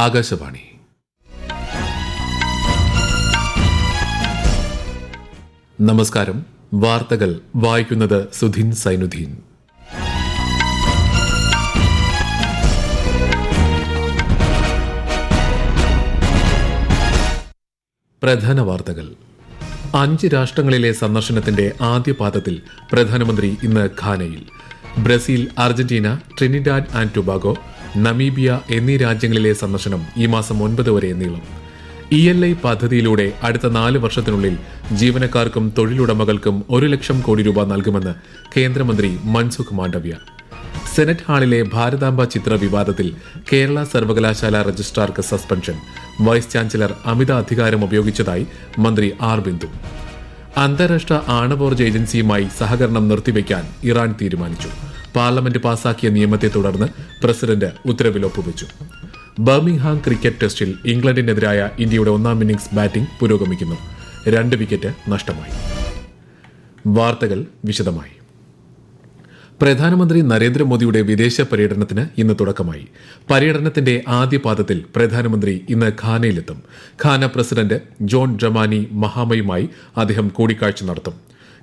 ആകാശവാണി. നമസ്കാരം. വാർത്തകൾ വായിക്കുന്നത് സുധിൻ സൈനുദ്ദീൻ. പ്രധാന വാർത്തകൾ. 5 രാഷ്ട്രങ്ങളിലെ സന്ദർശനത്തിന്റെ ആദ്യപാദത്തിൽ പ്രധാനമന്ത്രി ഇന്ന് ഘാനയിൽ. Brazil, Argentina, Trinidad and Tobago, Namibia എന്നീ രാജ്യങ്ങളിലെ സന്ദർശനം ഈ മാസം 9 വരെ നീളും. ELI പദ്ധതിയിലൂടെ അടുത്ത 4 വർഷത്തിനുള്ളിൽ ജീവനക്കാർക്കും തൊഴിലുടമകൾക്കും 1 ലക്ഷം കോടി രൂപ നൽകുമെന്ന് കേന്ദ്രമന്ത്രി മൻസുഖ് മാണ്ഡവ്യ. സെനറ്റ് ഹാളിലെ ഭാരതാംബ ചിത്ര വിവാദത്തിൽ കേരള സർവകലാശാല രജിസ്ട്രാർക്ക് സസ്പെൻഷൻ. വൈസ് ചാൻസലർ അമിത അധികാരം ഉപയോഗിച്ചതായി മന്ത്രി ആർ ബിന്ദു. അന്താരാഷ്ട്ര ആണവോർജ്ജ ഏജൻസിയുമായി സഹകരണം നിർത്തിവെക്കാൻ ഇറാൻ തീരുമാനിച്ചു. പാർലമെന്റ് പാസാക്കിയ നിയമത്തെ തുടർന്ന് പ്രസിഡന്റ് ഉത്തരവിൽ ഒപ്പുവെച്ചു. ബർമിംഗ്ഹാം ക്രിക്കറ്റ് ടെസ്റ്റിൽ ഇംഗ്ലണ്ടിനെതിരായ ഇന്ത്യയുടെ 1ാം ഇന്നിംഗ്സ് ബാറ്റിംഗ് പുരോഗമിക്കുന്നു. 2 വിക്കറ്റ് നഷ്ടമായി. വാർത്തകൾ വിശദമായി. പ്രധാനമന്ത്രി നരേന്ദ്രമോദിയുടെ വിദേശ പര്യടനത്തിന് ഇന്ന് തുടക്കമായി. പര്യടനത്തിന്റെ ആദ്യപാദത്തിൽ പ്രധാനമന്ത്രി ഇന്ന് ഘാനയിലെത്തും. ഘാന പ്രസിഡന്റ് ജോൺ ഡ്രമാനി മഹാമയുമായി അദ്ദേഹം കൂടിക്കാഴ്ച നടത്തും.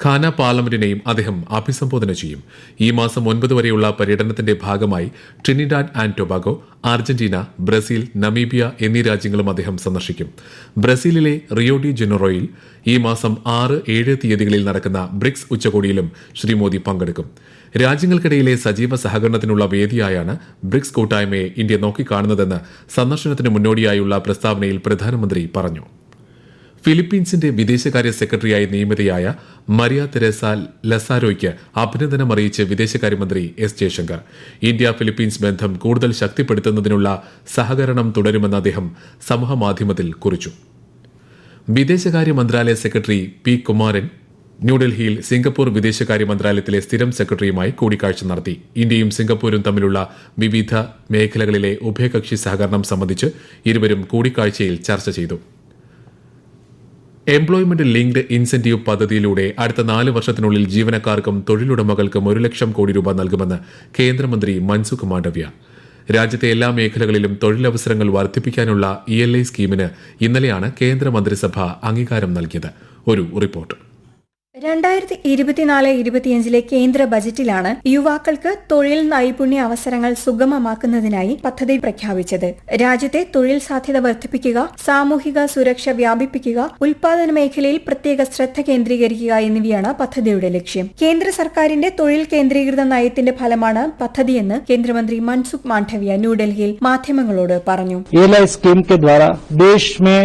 ഘാന പാർലമെന്റിനെയും അദ്ദേഹം അഭിസംബോധന ചെയ്യും. ഈ മാസം 9 വരെയുള്ള പര്യടനത്തിന്റെ ഭാഗമായി Trinidad and Tobago, Argentina, Brazil, Namibia എന്നീ രാജ്യങ്ങളും അദ്ദേഹം സന്ദർശിക്കും. ബ്രസീലിലെ റിയോ ഡി ജനറോയിൽ ഈ മാസം 6, 7 തീയതികളിൽ നടക്കുന്ന ബ്രിക്സ് ഉച്ചകോടിയിലും ശ്രീ മോദി പങ്കെടുക്കും. രാജ്യങ്ങൾക്കിടയിലെ സജീവ സഹകരണത്തിനുള്ള വേദിയായാണ് ബ്രിക്സ് കൂട്ടായ്മയെ ഇന്ത്യ നോക്കിക്കാണുന്നതെന്ന് സന്ദർശനത്തിന് മുന്നോടിയായുള്ള പ്രസ്താവനയിൽ പ്രധാനമന്ത്രി പറഞ്ഞു. ഫിലിപ്പീൻസിന്റെ വിദേശകാര്യ സെക്രട്ടറിയായി നിയമിതയായ മരിയ തെരേസ ലസാരോയ്ക്ക് അഭിനന്ദനം അറിയിച്ച് വിദേശകാര്യമന്ത്രി എസ് ജയശങ്കർ. ഇന്ത്യ ഫിലിപ്പീൻസ് ബന്ധം കൂടുതൽ ശക്തിപ്പെടുത്തുന്നതിനുള്ള സഹകരണം തുടരുമെന്ന് അദ്ദേഹം സമൂഹമാധ്യമത്തിൽ കുറിച്ചു. വിദേശകാര്യ മന്ത്രാലയ സെക്രട്ടറി പി കുമാരൻ ന്യൂഡൽഹിയിൽ സിംഗപ്പൂർ വിദേശകാര്യ മന്ത്രാലയത്തിലെ സ്ഥിരം സെക്രട്ടറിയുമായി കൂടിക്കാഴ്ച നടത്തി. ഇന്ത്യയും സിംഗപ്പൂരും തമ്മിലുള്ള വിവിധ മേഖലകളിലെ ഉഭയകക്ഷി സഹകരണം സംബന്ധിച്ച് ഇരുവരും കൂടിക്കാഴ്ചയിൽ ചർച്ച ചെയ്തു. എംപ്ലോയ്മെന്റ് ലിങ്ക്ഡ് ഇൻസെന്റീവ് പദ്ധതിയിലൂടെ അടുത്ത 4 വർഷത്തിനുള്ളിൽ ജീവനക്കാർക്കും തൊഴിലുടമകൾക്കും 1 ലക്ഷം കോടി രൂപ നൽകുമെന്ന് കേന്ദ്രമന്ത്രി മൻസുഖ് മാണ്ഡവ്യ. രാജ്യത്തെ എല്ലാ മേഖലകളിലും തൊഴിലവസരങ്ങൾ വർദ്ധിപ്പിക്കാനുള്ള ELI സ്കീമിന് ഇന്നലെയാണ് കേന്ദ്രമന്ത്രിസഭ അംഗീകാരം നൽകിയത്. ഒരു റിപ്പോർട്ട്. 2024-25 കേന്ദ്ര ബജറ്റിലാണ് യുവാക്കൾക്ക് തൊഴിൽ നൈപുണ്യ അവസരങ്ങൾ സുഗമമാക്കുന്നതിനായി പദ്ധതി പ്രഖ്യാപിച്ചത്. രാജ്യത്തെ തൊഴിൽ സാധ്യത വർദ്ധിപ്പിക്കുക, സാമൂഹിക സുരക്ഷ വ്യാപിപ്പിക്കുക, ഉൽപാദന മേഖലയിൽ പ്രത്യേക ശ്രദ്ധ കേന്ദ്രീകരിക്കുക എന്നിവയാണ് പദ്ധതിയുടെ ലക്ഷ്യം. കേന്ദ്ര സർക്കാരിന്റെ തൊഴിൽ കേന്ദ്രീകൃത നയത്തിന്റെ ഫലമാണ് പദ്ധതിയെന്ന് കേന്ദ്രമന്ത്രി മൻസുഖ് മാണ്ഡവ്യ ന്യൂഡൽഹിയിൽ മാധ്യമങ്ങളോട് പറഞ്ഞു. ELI स्कीम के द्वारा देश में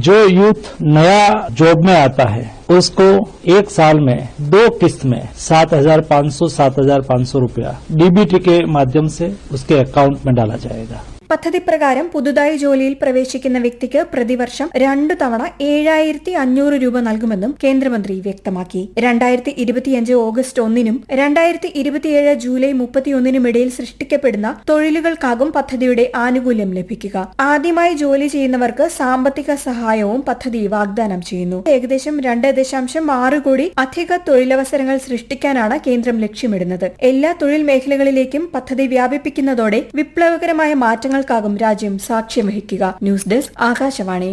जो यूथ नया जॉब में आता है उसको 1 साल में 2 किस्त में 7,500 रुपया DBT के माध्यम से उसके अकाउंट में डाला जाएगा. പദ്ധതി പ്രകാരം പുതുതായി ജോലിയിൽ പ്രവേശിക്കുന്ന വ്യക്തിക്ക് പ്രതിവർഷം 2 തവണ 7,500 രൂപ നൽകുമെന്നും കേന്ദ്രമന്ത്രി വ്യക്തമാക്കി. 2025 ഓഗസ്റ്റ് 1-നും 2027 ജൂലൈ 31-നും ഇടയിൽ സൃഷ്ടിക്കപ്പെടുന്ന തൊഴിലുകൾക്കാകും പദ്ധതിയുടെ ആനുകൂല്യം ലഭിക്കുക. ആദ്യമായി ജോലി ചെയ്യുന്നവർക്ക് സാമ്പത്തിക സഹായവും പദ്ധതി വാഗ്ദാനം ചെയ്യുന്നു. ഏകദേശം 2.6 കോടി അധിക തൊഴിലവസരങ്ങൾ സൃഷ്ടിക്കാനാണ് കേന്ദ്രം ലക്ഷ്യമിടുന്നത്. എല്ലാ തൊഴിൽ മേഖലകളിലേക്കും പദ്ധതി വ്യാപിപ്പിക്കുന്നതോടെ വിപ്ലവകരമായ മാറ്റങ്ങൾ രാജ്യം സാക്ഷ്യം വഹിക്കുക. News desk Akashvani.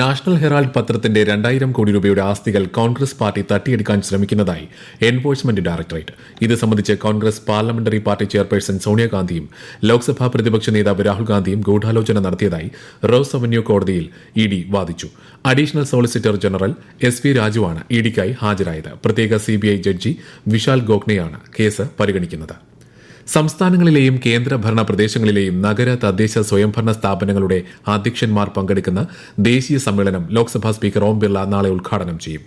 National Herald പത്രത്തിന്റെ 2,000 കോടി രൂപയുടെ ആസ്തികൾ കോൺഗ്രസ് പാർട്ടി തട്ടിയെടുക്കാൻ ശ്രമിക്കുന്നതായി എൻഫോഴ്സ്മെന്റ് ഡയറക്ടറേറ്റ്. ഇത് സംബന്ധിച്ച് കോൺഗ്രസ് പാർലമെന്ററി പാർട്ടി ചെയർപേഴ്സൺ സോണിയാഗാന്ധിയും ലോക്സഭാ പ്രതിപക്ഷ നേതാവ് രാഹുൽ ഗാന്ധിയും ഗൂഢാലോചന നടത്തിയതായി റോസ് അവന്യൂ കോടതിയിൽ ED വാദിച്ചു. അഡീഷണൽ സോളിസിറ്റർ ജനറൽ SV രാജുവാണ് EDക്കായി ഹാജരായത്. പ്രത്യേക CBI ജഡ്ജി വിശാൽ ഗോഖ്നെയാണ് കേസ് പരിഗണിക്കുന്നത്. സംസ്ഥാനങ്ങളിലെയും കേന്ദ്രഭരണ പ്രദേശങ്ങളിലെയും നഗര തദ്ദേശ സ്വയംഭരണ സ്ഥാപനങ്ങളുടെ അധ്യക്ഷന്മാർ പങ്കെടുക്കുന്ന ദേശീയ സമ്മേളനം ലോക്സഭാ സ്പീക്കർ ഓം ബിർള നാളെ ഉദ്ഘാടനം ചെയ്യും.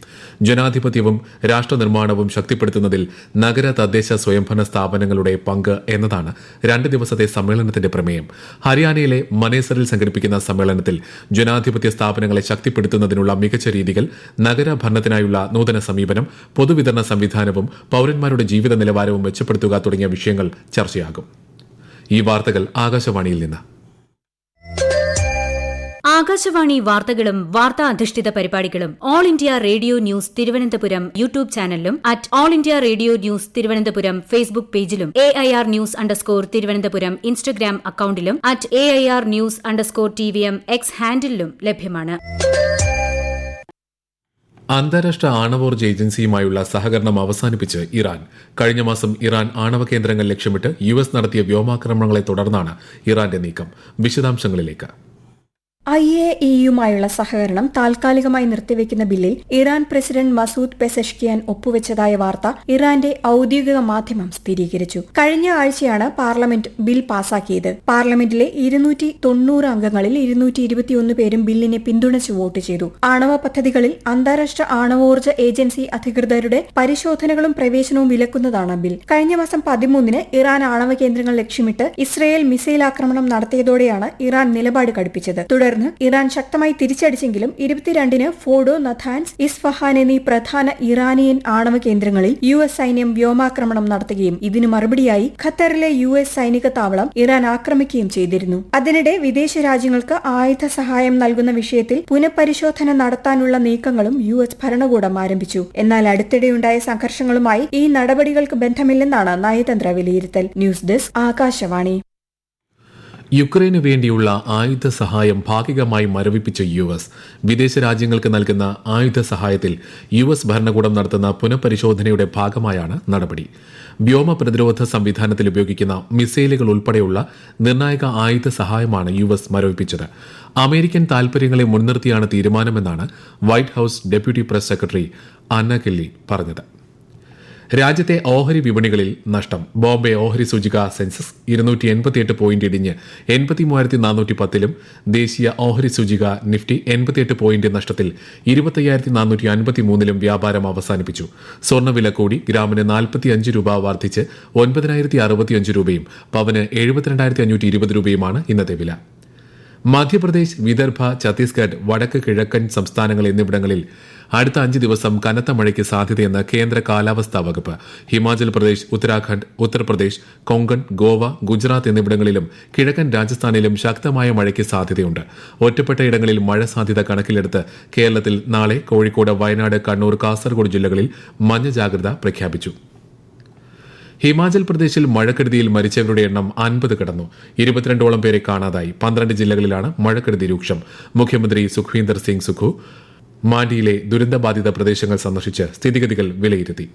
ജനാധിപത്യവും രാഷ്ട്രനിർമ്മാണവും ശക്തിപ്പെടുത്തുന്നതിൽ നഗര തദ്ദേശ സ്വയംഭരണ സ്ഥാപനങ്ങളുടെ പങ്ക് എന്നതാണ് 2 ദിവസത്തെ സമ്മേളനത്തിന്റെ പ്രമേയം. ഹരിയാനയിലെ മനേസറിൽ സംഘടിപ്പിക്കുന്ന സമ്മേളനത്തിൽ ജനാധിപത്യ സ്ഥാപനങ്ങളെ ശക്തിപ്പെടുത്തുന്നതിനുള്ള മികച്ച രീതികൾ, നഗരഭരണത്തിനായുള്ള നൂതന സമീപനം, പൊതുവിതരണ സംവിധാനവും പൌരന്മാരുടെ ജീവിത നിലവാരവും മെച്ചപ്പെടുത്തുക തുടങ്ങിയ വിഷയങ്ങൾ ചർച്ചയാകും. ഈ വാർത്തകൾ ആകാശവാണിയിൽ നിന്ന്. ആകാശവാണി വാർത്തകളും വാർത്താ അധിഷ്ഠിത പരിപാടികളും all India radio news Thiruvananthapuram YouTube ചാനലിലും at all India radio news Thiruvananthapuram Facebook പേജിലും AIR ന്യൂസ് _ ഇൻസ്റ്റഗ്രാം അക്കൌണ്ടിലും at AIR news _ TVM X ഹാൻഡിലും ലഭ്യമാണ്. അന്താരാഷ്ട്ര ആണവോർജ്ജ ഏജൻസിയുമായുള്ള സഹകരണം അവസാനിപ്പിച്ച് ഇറാൻ. കഴിഞ്ഞ മാസം ഇറാൻ ആണവ കേന്ദ്രങ്ങൾ ലക്ഷ്യമിട്ട് US നടത്തിയ വ്യോമാക്രമണങ്ങളെ തുടർന്നാണ് ഇറാന്റെ നീക്കം. വിശദാംശങ്ങളിലേക്ക്. IAEAയുമായുള്ള സഹകരണം താൽക്കാലികമായി നിർത്തിവെക്കുന്ന ബില്ലിൽ ഇറാൻ പ്രസിഡന്റ് മസൂദ് പെസഷ്കിയാൻ ഒപ്പുവെച്ചതായ വാർത്ത ഇറാന്റെ ഔദ്യോഗിക മാധ്യമം സ്ഥിരീകരിച്ചു. കഴിഞ്ഞ ആഴ്ചയാണ് പാർലമെന്റ് ബിൽ പാസാക്കിയത്. പാർലമെന്റിലെ 290 അംഗങ്ങളിൽ 221 പേരും ബില്ലിനെ പിന്തുണച്ച് വോട്ട് ചെയ്തു. ആണവ പദ്ധതികളിൽ അന്താരാഷ്ട്ര ആണവോർജ്ജ ഏജൻസി അധികൃതരുടെ പരിശോധനകളും പ്രവേശനവും വിലക്കുന്നതാണ് ബിൽ. കഴിഞ്ഞ മാസം 13-ന് ഇറാൻ ആണവ കേന്ദ്രങ്ങൾ ലക്ഷ്യമിട്ട് ഇസ്രയേൽ മിസൈൽ ആക്രമണം നടത്തിയതോടെയാണ് ഇറാൻ നിലപാട് കടുപ്പിച്ചത്. തുടർന്ന് ഇറാൻ ശക്തമായി തിരിച്ചടിച്ചെങ്കിലും 22-ന് ഫോഡോ, നഥാൻസ്, ഇസ്ഫഹാൻ എന്നീ പ്രധാന ഇറാനിയൻ ആണവ കേന്ദ്രങ്ങളിൽ US സൈന്യം വ്യോമാക്രമണം നടത്തുകയും ഇതിനു മറുപടിയായി ഖത്തറിലെ US സൈനിക താവളം ഇറാൻ ആക്രമിക്കുകയും ചെയ്തിരുന്നു. അതിനിടെ വിദേശ രാജ്യങ്ങൾക്ക് ആയുധ സഹായം നൽകുന്ന വിഷയത്തിൽ പുനഃപരിശോധന നടത്താനുള്ള നീക്കങ്ങളും US ഭരണകൂടം ആരംഭിച്ചു. എന്നാൽ അടുത്തിടെയുണ്ടായ സംഘർഷങ്ങളുമായി ഈ നടപടികൾക്ക് ബന്ധമില്ലെന്നാണ് നയതന്ത്ര വിലയിരുത്തൽ. News desk Akashvani. യുക്രൈനു വേണ്ടിയുള്ള ആയുധ സഹായം ഭാഗികമായി മരവിപ്പിച്ച US. വിദേശ രാജ്യങ്ങൾക്ക് നൽകുന്ന ആയുധ സഹായത്തിൽ US ഭരണകൂടം നടത്തുന്ന പുനഃപരിശോധനയുടെ ഭാഗമായാണ് നടപടി. വ്യോമ പ്രതിരോധ സംവിധാനത്തിൽ ഉപയോഗിക്കുന്ന മിസൈലുകൾ ഉൾപ്പെടെയുള്ള നിർണായക ആയുധ സഹായമാണ് US മരവിപ്പിച്ചത്. അമേരിക്കൻ താൽപര്യങ്ങളെ മുൻനിർത്തിയാണ് തീരുമാനമെന്നാണ് White House deputy press secretary Anna Kelly പറഞ്ഞത്. രാജ്യത്തെ ഓഹരി വിപണികളിൽ നഷ്ടം. ബോംബെ ഓഹരി സൂചിക സെൻസസ് 288 പോയിന്റ് ഇടിഞ്ഞ് 83,410-ലും ദേശീയ ഓഹരി സൂചിക നിഫ്റ്റി 88 പോയിന്റ് നഷ്ടത്തിൽ 25,453-ലും വ്യാപാരം അവസാനിപ്പിച്ചു. സ്വർണ്ണവില കൂടി. ഗ്രാമിന് 45 രൂപ വർദ്ധിച്ച് 9,065 രൂപയും പവന് 72,520 രൂപയുമാണ് ഇന്നത്തെ വില. മധ്യപ്രദേശ്, വിദർഭ, ഛത്തീസ്ഗഡ്, വടക്ക് കിഴക്കൻ സംസ്ഥാനങ്ങൾ എന്നിവിടങ്ങളിൽ അടുത്ത 5 ദിവസം കനത്ത മഴയ്ക്ക് സാധ്യതയെന്ന് കേന്ദ്ര കാലാവസ്ഥാ വകുപ്പ്. ഹിമാചൽ പ്രദേശ്, ഉത്തരാഖണ്ഡ്, ഉത്തർപ്രദേശ്, കൊങ്കൺ, ഗോവ, ഗുജറാത്ത് എന്നിവിടങ്ങളിലും കിഴക്കൻ രാജസ്ഥാനിലും ശക്തമായ മഴയ്ക്ക് സാധ്യതയുണ്ട്. ഒറ്റപ്പെട്ട ഇടങ്ങളിൽ മഴ സാധ്യത കണക്കിലെടുത്ത് കേരളത്തിൽ നാളെ കോഴിക്കോട്, വയനാട്, കണ്ണൂർ, കാസർഗോഡ് ജില്ലകളിൽ മഞ്ഞ ജാഗ്രത പ്രഖ്യാപിച്ചു. ഹിമാചൽ പ്രദേശിൽ മഴക്കെടുതിയിൽ മരിച്ചവരുടെ എണ്ണം 50 കടന്നു. 22ഓളം പേരെ കാണാതായി. 12 ജില്ലകളിലാണ് മഴക്കെടുതി രൂക്ഷം. മുഖ്യമന്ത്രി സുഖ്വീന്ദർ സിംഗ് സുഖു മാണ്ടിയിലെ ദുരന്തബാധിത പ്രദേശങ്ങൾ സന്ദർശിച്ച് സ്ഥിതിഗതികൾ വിലയിരുത്തി.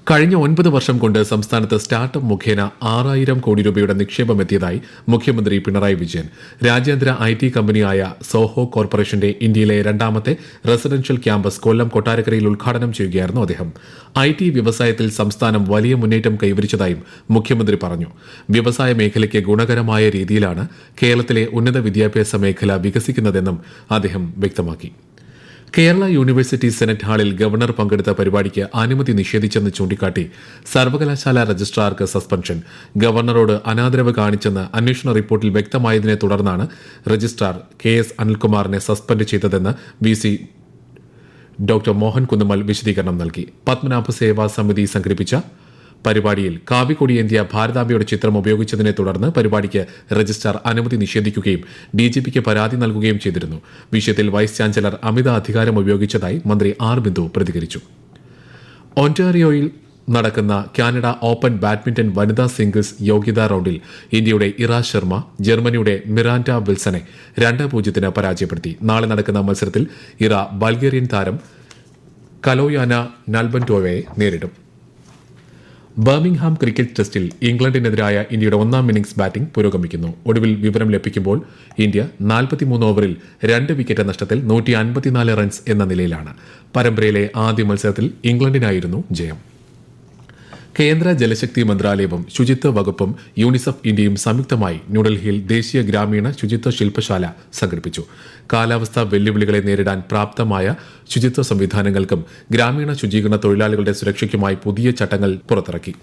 കഴിഞ്ഞ 9 വർഷം കൊണ്ട് സംസ്ഥാനത്ത് സ്റ്റാർട്ടപ്പ് മുഖേന 6,000 കോടി രൂപയുടെ നിക്ഷേപമെത്തിയതായി മുഖ്യമന്ത്രി പിണറായി വിജയൻ. രാജ്യാന്തര IT കമ്പനിയായ സോഹോ കോർപ്പറേഷന്റെ ഇന്ത്യയിലെ 2ാമത്തെ റെസിഡൻഷ്യൽ ക്യാമ്പസ് കൊല്ലം കൊട്ടാരക്കരയിൽ ഉദ്ഘാടനം ചെയ്യുകയായിരുന്നു അദ്ദേഹം. IT വ്യവസായത്തിൽ സംസ്ഥാനം വലിയ മുന്നേറ്റം കൈവരിച്ചതായും മുഖ്യമന്ത്രി പറഞ്ഞു. വ്യവസായ മേഖലയ്ക്ക് ഗുണകരമായ രീതിയിലാണ് കേരളത്തിലെ ഉന്നത വിദ്യാഭ്യാസ മേഖല വികസിക്കുന്നതെന്നും അദ്ദേഹം വ്യക്തമാക്കി. കേരള യൂണിവേഴ്സിറ്റി സെനറ്റ് ഹാളിൽ ഗവർണർ പങ്കെടുത്ത പരിപാടിക്ക് അനുമതി നിഷേധിച്ചെന്ന് ചൂണ്ടിക്കാട്ടി സർവകലാശാല രജിസ്ട്രാർക്ക് സസ്പെൻഷൻ. ഗവർണറോട് അനാദരവ് കാണിച്ചെന്ന് അന്വേഷണ റിപ്പോർട്ടിൽ വ്യക്തമായതിനെ തുടർന്നാണ് രജിസ്ട്രാർ KS അനിൽകുമാറിനെ സസ്പെൻഡ് ചെയ്തതെന്ന് VC ഡോക്ടർ മോഹൻ കുന്നുമൽ വിശദീകരണം നൽകി. പത്മനാഭ സേവാ സമിതി സംഘടിപ്പിച്ച പരിപാടിയിൽ കാവിക്കൊടിയേന്ത്യ ഭാരതാംബയുടെ ചിത്രം ഉപയോഗിച്ചതിനെ തുടർന്ന് പരിപാടിക്ക് രജിസ്ട്രാർ അനുമതി നിഷേധിക്കുകയും DGPക്ക് പരാതി നൽകുകയും ചെയ്തിരുന്നു. വിഷയത്തിൽ വൈസ് ചാൻസലർ അമിത അധികാരം ഉപയോഗിച്ചതായി മന്ത്രി R ബിന്ദു പ്രതികരിച്ചു. ഒന്റാറിയോയിൽ നടക്കുന്ന കാനഡ ഓപ്പൺ ബാഡ്മിന്റൺ വനിതാ സിംഗിൾസ് യോഗ്യതാ റൌണ്ടിൽ ഇന്ത്യയുടെ ഇറ ശർമ്മ ജർമ്മനിയുടെ മിറാൻഡ വിൽസനെ 2-0 പരാജയപ്പെടുത്തി. നാളെ നടക്കുന്ന മത്സരത്തിൽ ഇറ ബൾഗേറിയൻ താരം കലോയാന നാൽബന്റോവയെ നേരിടും. ബർമിംഗ്ഹാം ക്രിക്കറ്റ് ടെസ്റ്റിൽ ഇംഗ്ലണ്ടിനെതിരായ ഇന്ത്യയുടെ 1ാം ഇന്നിംഗ്സ് ബാറ്റിംഗ് പുരോഗമിക്കുന്നു. ഒടുവിൽ വിവരം ലഭിക്കുമ്പോൾ ഇന്ത്യ 43 ഓവറിൽ 2 വിക്കറ്റ് നഷ്ടത്തിൽ 154 റൺസ് എന്ന നിലയിലാണ്. പരമ്പരയിലെ ആദ്യ മത്സരത്തിൽ ഇംഗ്ലണ്ടിനായിരുന്നു ജയം. കേന്ദ്ര ജലശക്തി മന്ത്രാലയവും ശുചിത്വ വകുപ്പും യൂണിസെഫ് ഇന്ത്യയും സംയുക്തമായി ന്യൂഡൽഹിയിൽ ദേശീയ ഗ്രാമീണ ശുചിത്വ ശില്പശാല സംഘടിപ്പിച്ചു. കാലാവസ്ഥാ വെല്ലുവിളികളെ നേരിടാൻ പ്രാപ്തമായ ശുചിത്വ സംവിധാനങ്ങൾക്കും ഗ്രാമീണ ശുചീകരണ തൊഴിലാളികളുടെ സുരക്ഷയ്ക്കുമായി പുതിയ ചട്ടങ്ങൾ പുറത്തിറക്കി.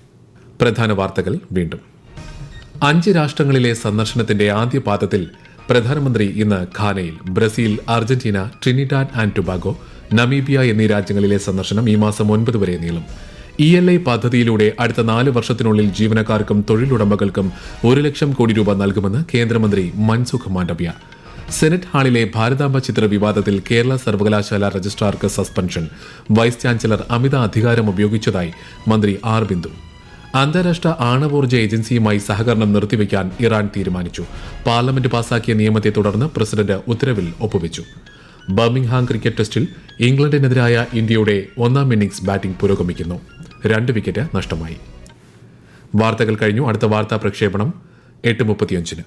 പ്രധാന വാർത്തകൾ വീണ്ടും. 5 രാഷ്ട്രങ്ങളിലെ സന്ദർശനത്തിന്റെ ആദ്യ പാദത്തിൽ പ്രധാനമന്ത്രി ഇന്ന് ഘാനയിൽ. Brazil, Argentina, Trinidad and Tobago, Namibia എന്നീ രാജ്യങ്ങളിലെ സന്ദർശനം ഈ മാസം 9 വരെ നീളും. ELI പദ്ധതിയിലൂടെ അടുത്ത 4 വർഷത്തിനുള്ളിൽ ജീവനക്കാർക്കും തൊഴിലുടമകൾക്കും 1 ലക്ഷം കോടി രൂപ നൽകുമെന്ന് കേന്ദ്രമന്ത്രി മൻസുഖ് മാണ്ഡവ്യ. സെനറ്റ് ഹാളിലെ ഭാരതാംബ ചിത്ര വിവാദത്തിൽ കേരള സർവകലാശാല രജിസ്ട്രാർക്ക് സസ്പെൻഷൻ. വൈസ് ചാൻസലർ അമിത അധികാരം ഉപയോഗിച്ചതായി മന്ത്രി ആർ ബിന്ദു. അന്താരാഷ്ട്ര ആണവോർജ്ജ ഏജൻസിയുമായി സഹകരണം നിർത്തിവെക്കാൻ ഇറാൻ തീരുമാനിച്ചു. പാർലമെന്റ് പാസാക്കിയ നിയമത്തെ തുടർന്ന് പ്രസിഡന്റ് ഉത്തരവിൽ ഒപ്പുവെച്ചു. ബർമിംഗ്ഹാം ക്രിക്കറ്റ് ടെസ്റ്റിൽ ഇംഗ്ലണ്ടിനെതിരായ ഇന്ത്യയുടെ 1-ാം ഇന്നിംഗ്സ് ബാറ്റിംഗ് പുരോഗമിക്കുന്നു. 2 വിക്കറ്റ് നഷ്ടമായി. വാർത്തകൾ കഴിഞ്ഞു. അടുത്ത വാർത്താ പ്രക്ഷേപണം 8:35.